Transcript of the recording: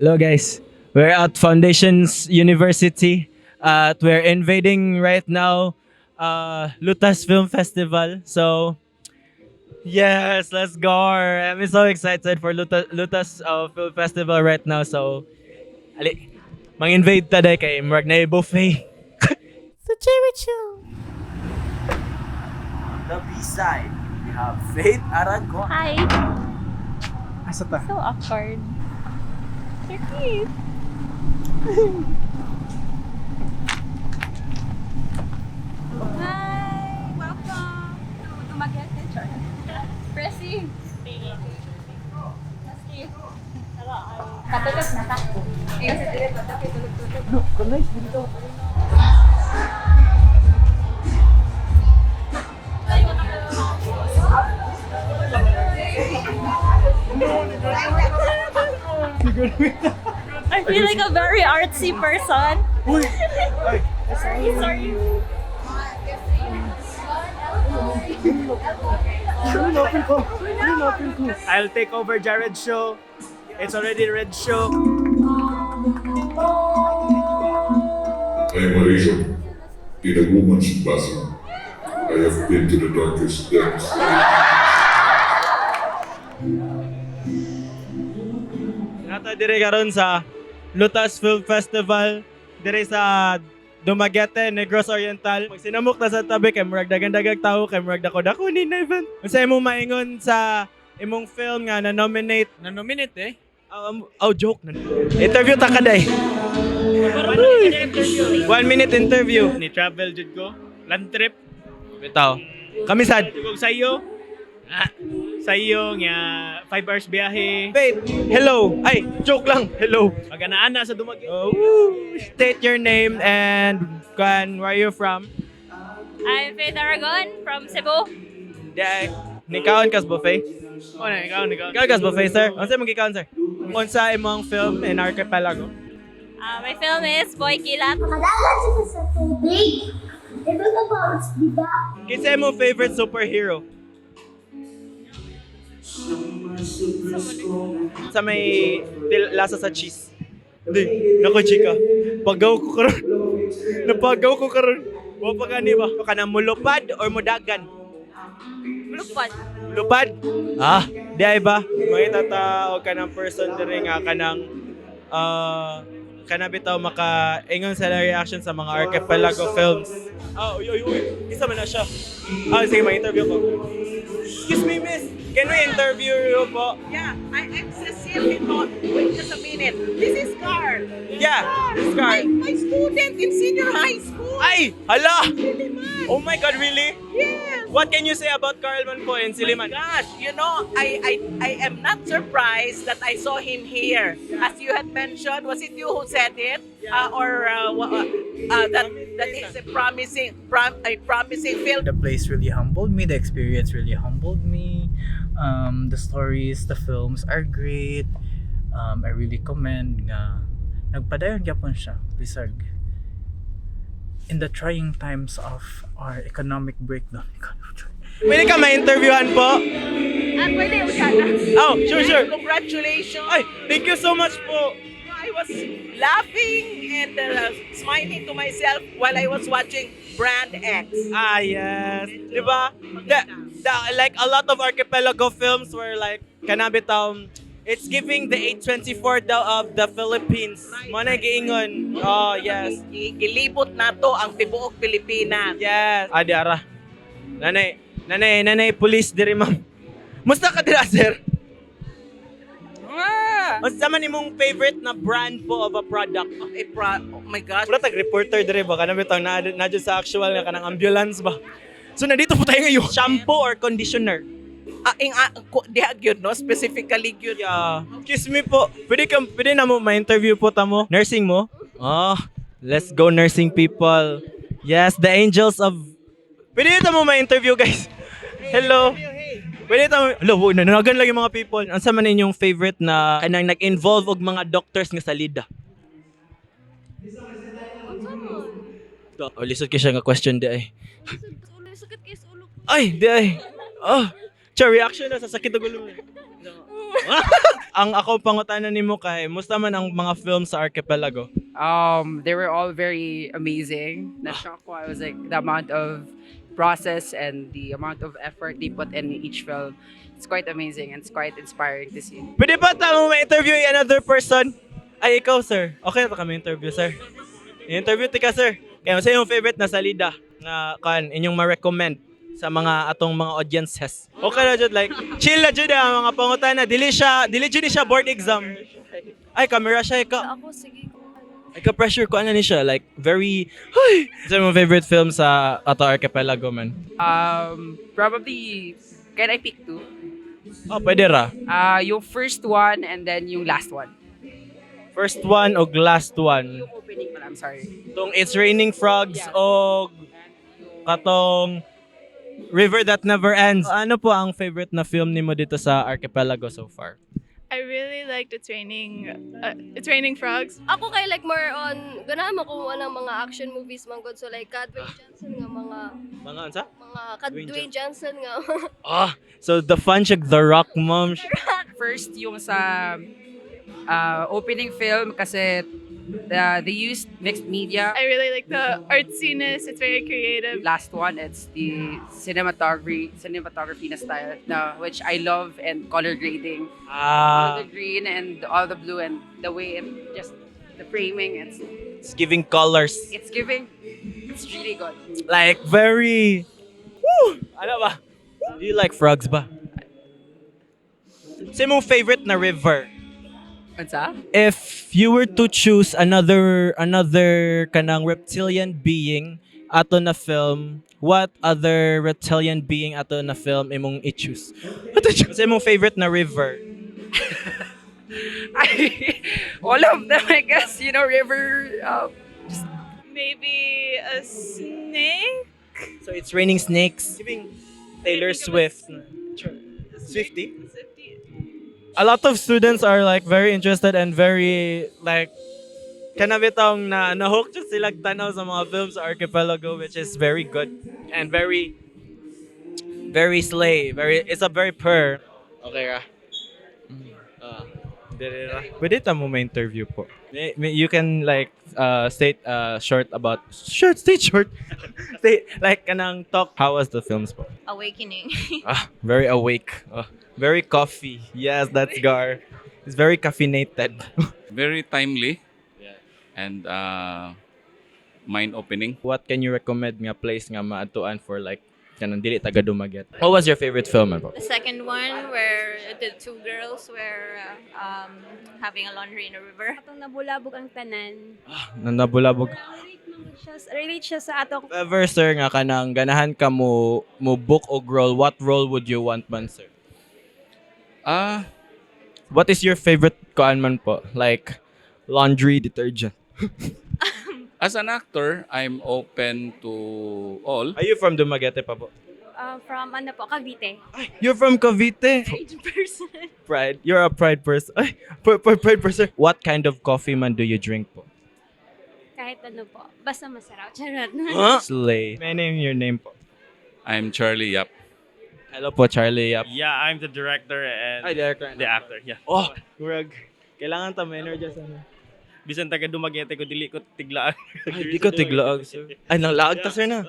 Hello guys, we're at Foundations University. We're invading right now Lutas Film Festival. So yes, let's go. I'm so excited for Lutas Film Festival right now. So ali, mang-invade taday kay Mark na buffet. So cherry chill. The B-side, we have Faith Aragon. Hi. Asa ta? So awkward. You're cute. Hi. Welcome to Magete Church. Pressing. Katulog na ka. Kasi dili pa tapos tulog-tulog. I feel like a very artsy person. Sorry. I'll take over Jared's show. It's already Red's show. I am a razor in a woman's bosom. I have been to the darkest depths. Nata dire karon sa Lutas Film Festival dire sa Dumaguete, Negros Oriental. Magsinamok na sa tabi kay murag dagan-dagag tao kay murag dako-dako ni na event. Unsa imong maingon sa imong film nga na-nominate? Na-nominate eh. Joke na. Interview ta kaday. 1 minute interview. Ni travel jud ko. Land trip. Bitaw. Kami sad. Tugog sa iyo. Sa iyo nga 5 hours biyahe. Wait, hello. Ay, joke lang. Hello. Magana-ana sa Dumaguete. State your name and where you from? I'm Faith Aragon from Cebu. Nikaon kas buffet? Oh, na ikaw. Ikaw kas buffet, sir? Unsa imong gikaon, sir? Unsa imong film in Archipelago? My film is Boy Kilat. Makadagat siya sa tubig. Iba ka ba, di ba? Kinsa imong favorite superhero? Sa may lasa sa cheese. Hindi, nako chika. Pagaw ko karon. Napagaw ko karon. Wa pa gani ba? Kana mulupad or mudagan? Lupad. Lupad? Di ay ba? Makita ta og kanang person diri nga kanang kana bitaw maka-ingon sa reaction sa mga Archipelago films. Uy. Isa man na siya. Sige, mag-interview ko. Excuse me, miss. Can we interview you po? Yeah, I'm Cecile Hito. Wait just a minute. This is Carl. Yeah, this is Carl. My student in senior high school. Ay! Hala! Siliman. Oh my God, really? Yes. What can you say about Carl man po in Siliman? Gosh, you know, I am not surprised that I saw him here. As you had mentioned, was it you who said it? That is a promising film. The place really humbled me. The experience really humbled me. The stories, the films are great. I really commend nga nagpadayon gyapon siya bisag in the trying times of our economic breakdown. Pwede ka ma-interviewan po? Pwede mo sana. Oh, sure. Congratulations. Ay, thank you so much po. I was laughing and smiling to myself while I was watching Brand X. Yes. Diba? Like a lot of Archipelago films were like, it's giving the 824 daw of the Philippines. Muna giingon. Oh, yes. Gilibot na to ang tibuok Pilipinas. Yes. Adi ara. Nanay, police diri ma'am. Musta ka dira, sir? Unsa man imong favorite na brand po of a product? Oh my gosh. Wala tag reporter diri ba kana bitaw na sa actual nga kanang ambulance ba. So nandito po tayo ngayon. Shampoo or conditioner? Diha gyud no, specifically gyud. Yeah. Excuse me po. Pwede na mo ma-interview po ta mo? Nursing mo? Let's go nursing people. Yes, the angels of... Pwede na mo ma-interview guys. Hello. Pwede ta mo... nanagan lang yung mga people. Ano sa man inyong favorite na kanang nag-involve og mga doctors nga sa LIDA? Lisod ka siya nga question di ay. Sakit kay sa ulo. Ay, di ay. Reaction na sa sakit ng ulo. Ang ako pangutanan nimo kay musta man ang mga film sa Archipelago? They were all very amazing. Na-shock ko. I was like, the amount of process and the amount of effort they put in each film. It's quite amazing and it's quite inspiring to see. Pwede ba tamo ma-interview another person? Ay, ikaw, sir. Okay ra kami interview, sir. I-interview ti ka, sir. Kaya sa yung favorite na salida nga kan inyong ma-recommend sa mga atong mga audiences. Okay na jud, like chill na jud ang mga pangutana. Dili jud ni siya board exam. Ay, camera siya ka. Ako, sige ko. Ay, ka-pressure ko ano ni siya. Like, very, ay! Sa mga favorite film sa ato Archipelago, man. Probably, can I pick two? Oh, pwede ra. Yung first one and then yung last one. First one o last one. Yung opening pala, I'm sorry. Itong It's Raining Frogs Yeah. o katong River That Never Ends. Ano po ang favorite na film nimo dito sa Archipelago so far? I really like It's Raining Frogs. Ako kay like more on, ganahan mo kung anong mga action movies man good. So like Dwayne Johnson nga Mga ansa? Dwayne Dwayne Johnson nga. So the fun siya, The Rock, mom. First yung sa opening film kasi they used mixed media. I really like the artsiness. It's very creative. Last one, it's the cinematography na style, which I love, and color grading. All the green and all the blue and the way it just the framing. It's giving colors. It's giving. It's really good. Like very. Woo! Ano ba? Do you like frogs ba? Sa mong favorite na river? What's that? If you were to choose another kanang reptilian being ato na film, what other reptilian being ato na film imong i-choose? Sa imong favorite na river? All of them, I guess. River. Maybe a snake? So it's Raining Snakes. Giving Taylor Swift. Swiftie? A lot of students are like very interested and very like kanabitong na nahook just sila tanaw sa mga films sa Archipelago, which is very good and very slay. It's a very purr. Okay ra. Pwede ta mo ma-interview po. You can like state state short. State like kanang talk. How was the films po? Awakening. Very awake. Very coffee. Yes, that's Gar. It's very caffeinated. Very timely and mind-opening. What can you recommend nga place nga maatuan for like kanang dili taga Dumaguete? What was your favorite film po? The second one where the two girls were having a laundry in a river. Atong nabulabog ang tanan. Nanabulabog. Relate siya sa atong If ever sir nga kanang ganahan ka mo book og role, what role would you want man sir? What is your favorite kuan man po? Like laundry detergent. As an actor, I'm open to all. Are you from Dumaguete pa po? from Cavite. You're from Cavite. Person. Pride. You're a pride person. Ay, pride person. What kind of coffee man do you drink po? Kahit ano po. Basta masarap. Charot. Slay. May name your name po. I'm Charlie Yap. Hello po, Charlie. Yap. Yeah, I'm the director and Ay, director. the actor. Yeah. Oh, kurag. Kailangan ta ma-energize ano. Bisan taga Dumaguete ko dili ko tiglaan. Ay, di ko tiglaag, sir. Ay, nang laag ta, sir na.